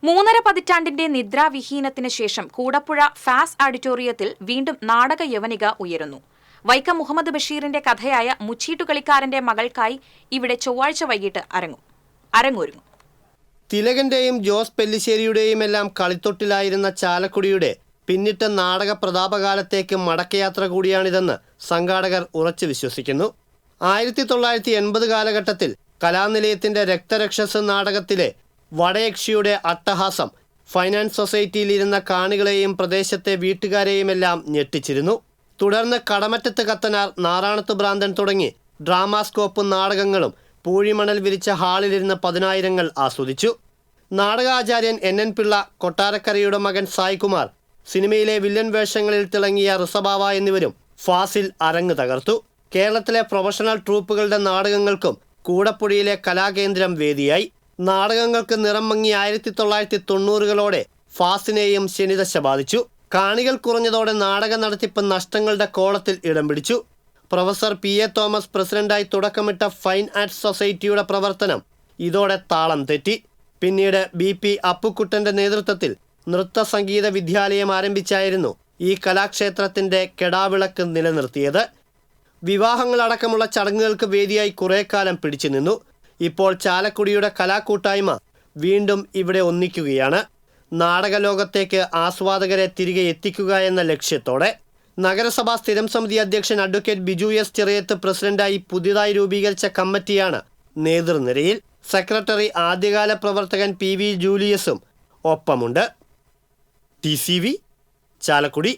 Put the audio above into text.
മൂന്നര പതിറ്റാണ്ടിന്റെ നിദ്രാവിഹീനത്തിന് ശേഷം കൂടപ്പുഴ ഫാസ് ഓഡിറ്റോറിയത്തിൽ വീണ്ടും നാടക യവനിക ഉയരുന്നു. വൈക്കം മുഹമ്മദ് ബഷീറിന്റെ കഥയായ മുച്ചീട്ടുകളിക്കാരന്റെ മകൾക്കായി ഇവിടെ ചൊവ്വാഴ്ച വൈകിട്ട് അരങ്ങൊരുങ്ങും. തിലകന്റെയും ജോസ് പെല്ലിശ്ശേരിയുടെയും എല്ലാം കളിത്തൊട്ടിലായിരുന്ന ചാലക്കുടിയുടെ പിന്നിട്ട നാടക പ്രതാപകാലത്തേക്ക് മടക്കയാത്ര കൂടിയാണിതെന്ന് സംഘാടകർ ഉറച്ചു വിശ്വസിക്കുന്നു. 1980 കാലഘട്ടത്തിൽ കലാനിലയത്തിന്റെ രക്തരക്ഷസ് നാടകത്തിലെ വടയക്ഷിയുടെ അട്ടഹാസം ഫൈനാൻസ് സൊസൈറ്റിയിലിരുന്ന കാണികളെയും പ്രദേശത്തെ വീട്ടുകാരെയുമെല്ലാം ഞെട്ടിച്ചിരുന്നു. തുടർന്ന് കടമറ്റത്ത് കത്തനാർ, നാറാണത്ത് ഭ്രാന്തൻ തുടങ്ങി ഡ്രാമാസ്കോപ്പും നാടകങ്ങളും പൂഴിമണൽ വിരിച്ച ഹാളിലിരുന്ന പതിനായിരങ്ങൾ ആസ്വദിച്ചു. നാടകാചാര്യൻ NN പിള്ള, കൊട്ടാരക്കരയുടെ മകൻ സായ്കുമാർ, സിനിമയിലെ വില്ലൻ വേഷങ്ങളിൽ തിളങ്ങിയ ഋഷഭാവ എന്നിവരും ഫാസിൽ അരങ്ങ് തകർത്തു. കേരളത്തിലെ പ്രൊഫഷണൽ ട്രൂപ്പുകളുടെ നാടകങ്ങൾക്കും കൂടപ്പുഴയിലെ കലാകേന്ദ്രം വേദിയായി. നാടകങ്ങൾക്ക് നിറം മങ്ങി 1990കളോടെ ഫാസിനെയും ശനിദശ ബാധിച്ചു. കാണികൾ കുറഞ്ഞതോടെ നാടക നടത്തിപ്പ് നഷ്ടങ്ങളുടെ കോളത്തിൽ ഇടം പിടിച്ചു. പ്രൊഫസർ PA തോമസ് പ്രസിഡന്റായി തുടക്കമിട്ട ഫൈൻ ആർട്സ് സൊസൈറ്റിയുടെ പ്രവർത്തനം ഇതോടെ താളം തെറ്റി. പിന്നീട് BP അപ്പുക്കുട്ടന്റെ നേതൃത്വത്തിൽ നൃത്ത സംഗീത വിദ്യാലയം ആരംഭിച്ചായിരുന്നു ഈ കലാക്ഷേത്രത്തിന്റെ കെടാവിളക്ക് നിലനിർത്തിയത്. വിവാഹങ്ങളടക്കമുള്ള ചടങ്ങുകൾക്ക് വേദിയായി കുറേ കാലം പിടിച്ചു നിന്നു. ഇപ്പോൾ ചാലക്കുടിയുടെ കലാകൂട്ടായ്മ വീണ്ടും ഇവിടെ ഒന്നിക്കുകയാണ്. നാടകലോകത്തേക്ക് ആസ്വാദകരെ തിരികെ എത്തിക്കുക എന്ന ലക്ഷ്യത്തോടെ. നഗരസഭാ സ്ഥിരം സമിതി അധ്യക്ഷൻ അഡ്വക്കേറ്റ് ബിജു S ചെറിയത്ത് പ്രസിഡന്റായി പുതിയതായി രൂപീകരിച്ച കമ്മിറ്റിയാണ് നേതൃനിരയിൽ. സെക്രട്ടറി ആദ്യകാല പ്രവർത്തകൻ PV ജൂലിയസും ഒപ്പമുണ്ട്. TCV ചാലക്കുടി.